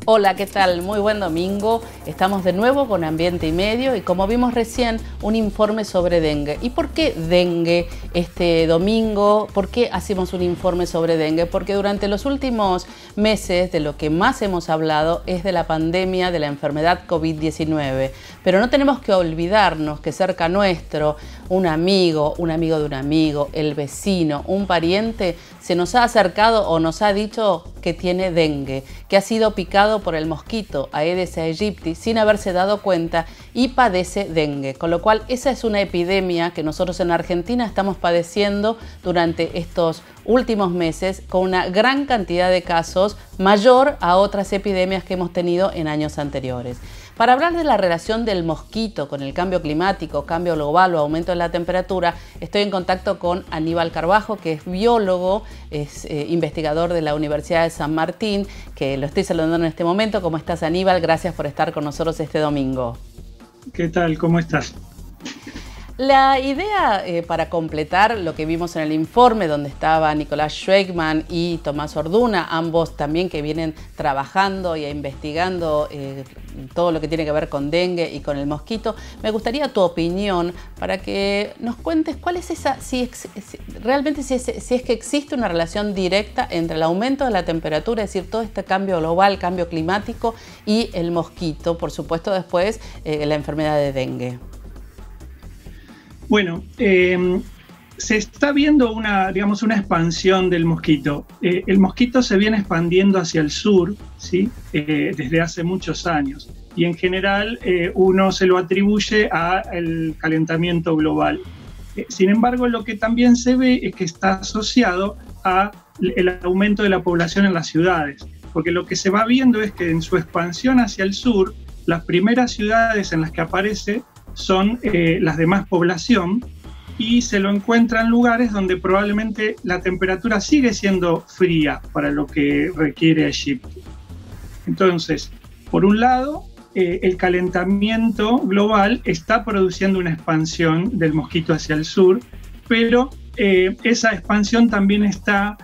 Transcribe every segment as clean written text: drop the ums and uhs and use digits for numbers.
Hola, ¿qué tal? Muy buen domingo. Estamos de nuevo con Ambiente y Medio y como vimos recién, un informe sobre dengue. ¿Y por qué dengue este domingo? ¿Por qué hacemos un informe sobre dengue? Porque durante los últimos meses de lo que más hemos hablado es de la pandemia de la enfermedad COVID-19. Pero no tenemos que olvidarnos que cerca nuestro, un amigo de un amigo, el vecino, un pariente, se nos ha acercado o nos ha dicho que tiene dengue, que ha sido picado por el mosquito Aedes aegypti sin haberse dado cuenta y padece dengue. Con lo cual esa es una epidemia que nosotros en Argentina estamos padeciendo durante estos últimos meses con una gran cantidad de casos, mayor a otras epidemias que hemos tenido en años anteriores. Para hablar de la relación del mosquito con el cambio climático, cambio global o aumento de la temperatura, estoy en contacto con Aníbal Carbajo, que es biólogo, es investigador de la Universidad de San Martín, que lo estoy saludando en este momento. ¿Cómo estás, Aníbal? Gracias por estar con nosotros este domingo. ¿Qué tal? ¿Cómo estás? La idea para completar lo que vimos en el informe, donde estaba Nicolás Schweigman y Tomás Orduna, ambos también que vienen trabajando y investigando todo lo que tiene que ver con dengue y con el mosquito, me gustaría tu opinión para que nos cuentes cuál es esa, realmente si es que existe una relación directa entre el aumento de la temperatura, es decir, todo este cambio global, cambio climático y el mosquito, por supuesto después la enfermedad de dengue. Bueno, se está viendo una expansión del mosquito. El mosquito se viene expandiendo hacia el sur, ¿sí? Desde hace muchos años. Y en general uno se lo atribuye al calentamiento global. Sin embargo, lo que también se ve es que está asociado al aumento de la población en las ciudades. Porque lo que se va viendo es que en su expansión hacia el sur, las primeras ciudades en las que aparece son las de más población y se lo encuentra en lugares donde probablemente la temperatura sigue siendo fría para lo que requiere Egipto. Entonces, por un lado, el calentamiento global está produciendo una expansión del mosquito hacia el sur, pero esa expansión también está,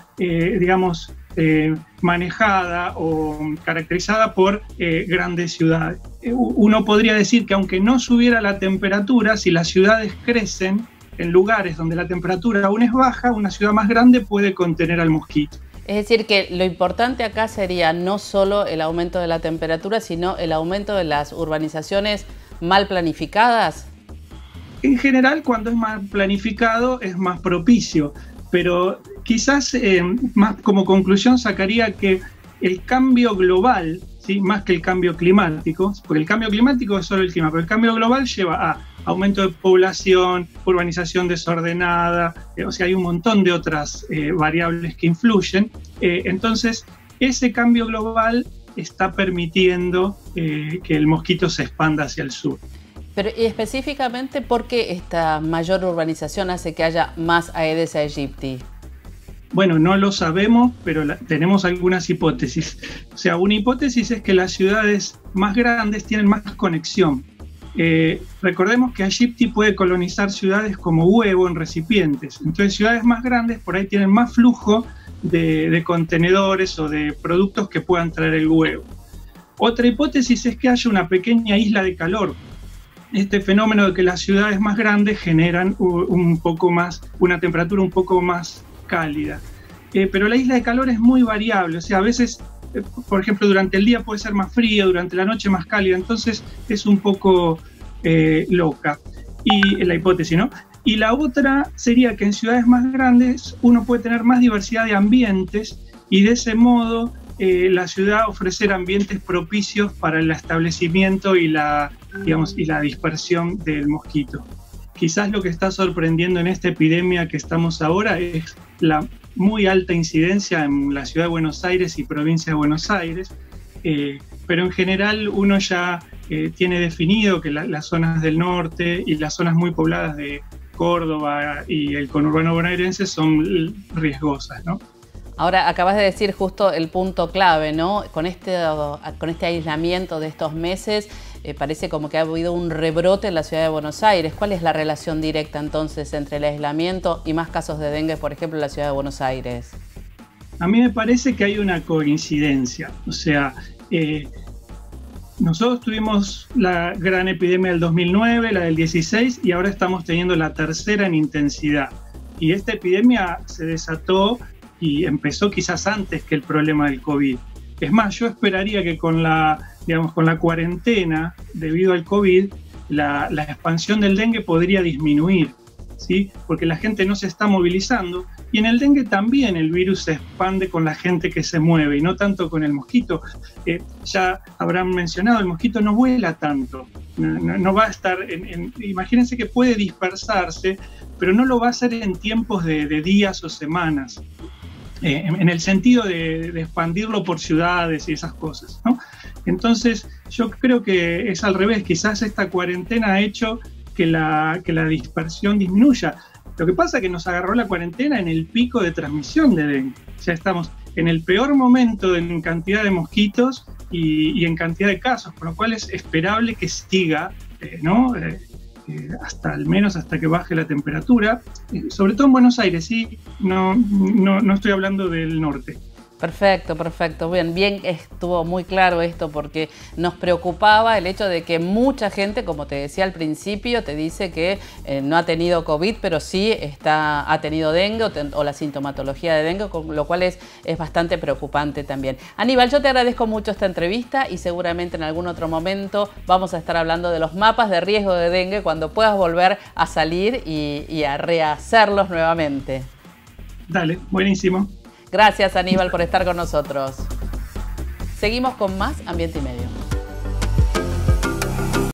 manejada o caracterizada por grandes ciudades. Uno podría decir que aunque no subiera la temperatura, si las ciudades crecen en lugares donde la temperatura aún es baja, una ciudad más grande puede contener al mosquito. Es decir, que lo importante acá sería no solo el aumento de la temperatura, sino el aumento de las urbanizaciones mal planificadas. En general, cuando es mal planificado, es más propicio. Pero quizás más como conclusión sacaría que el cambio global, ¿sí? Más que el cambio climático, porque el cambio climático es solo el clima, pero el cambio global lleva a aumento de población, urbanización desordenada, o sea, hay un montón de otras variables que influyen. Entonces, ese cambio global está permitiendo que el mosquito se expanda hacia el sur. Pero y específicamente, ¿por qué esta mayor urbanización hace que haya más Aedes aegypti? Bueno, no lo sabemos, pero tenemos algunas hipótesis. O sea, una hipótesis es que las ciudades más grandes tienen más conexión. Recordemos que Aegypti puede colonizar ciudades como huevo en recipientes. Entonces, ciudades más grandes por ahí tienen más flujo de contenedores o de productos que puedan traer el huevo. Otra hipótesis es que haya una pequeña isla de calor. Este fenómeno de que las ciudades más grandes generan una temperatura un poco más cálida. Pero la isla de calor es muy variable, o sea, a veces, por ejemplo, durante el día puede ser más fría, durante la noche más cálida, entonces es un poco loca y la hipótesis, ¿no? Y la otra sería que en ciudades más grandes uno puede tener más diversidad de ambientes y de ese modo la ciudad ofrecer ambientes propicios para el establecimiento y la dispersión del mosquito. Quizás lo que está sorprendiendo en esta epidemia que estamos ahora es la muy alta incidencia en la ciudad de Buenos Aires y provincia de Buenos Aires, pero en general uno ya tiene definido que las zonas del norte y las zonas muy pobladas de Córdoba y el conurbano bonaerense son riesgosas, ¿no? Ahora, acabas de decir justo el punto clave, ¿no? Con este aislamiento de estos meses, parece como que ha habido un rebrote en la ciudad de Buenos Aires. ¿Cuál es la relación directa entonces entre el aislamiento y más casos de dengue, por ejemplo, en la ciudad de Buenos Aires? A mí me parece que hay una coincidencia. O sea, nosotros tuvimos la gran epidemia del 2009, la del 16, y ahora estamos teniendo la tercera en intensidad. Y esta epidemia se desató y empezó quizás antes que el problema del COVID. Es más, yo esperaría que con la cuarentena debido al COVID, la expansión del dengue podría disminuir, ¿sí? Porque la gente no se está movilizando, y en el dengue también el virus se expande con la gente que se mueve y no tanto con el mosquito. Ya habrán mencionado, el mosquito no vuela tanto, no va a estar, imagínense que puede dispersarse, pero no lo va a hacer en tiempos de días o semanas, en el sentido de expandirlo por ciudades y esas cosas, ¿no? Entonces yo creo que es al revés, quizás esta cuarentena ha hecho que la dispersión disminuya. Lo que pasa es que nos agarró la cuarentena en el pico de transmisión de dengue. O sea, estamos en el peor momento en cantidad de mosquitos y en cantidad de casos, por lo cual es esperable que siga, ¿no? Hasta al menos hasta que baje la temperatura, sobre todo en Buenos Aires, sí, no estoy hablando del norte. Perfecto, perfecto. Bien, estuvo muy claro esto porque nos preocupaba el hecho de que mucha gente, como te decía al principio, te dice que no ha tenido COVID, pero sí ha tenido dengue o la sintomatología de dengue, con lo cual es bastante preocupante también. Aníbal, yo te agradezco mucho esta entrevista y seguramente en algún otro momento vamos a estar hablando de los mapas de riesgo de dengue cuando puedas volver a salir y a rehacerlos nuevamente. Dale, buenísimo. Gracias, Aníbal, por estar con nosotros. Seguimos con más Ambiente y Medio.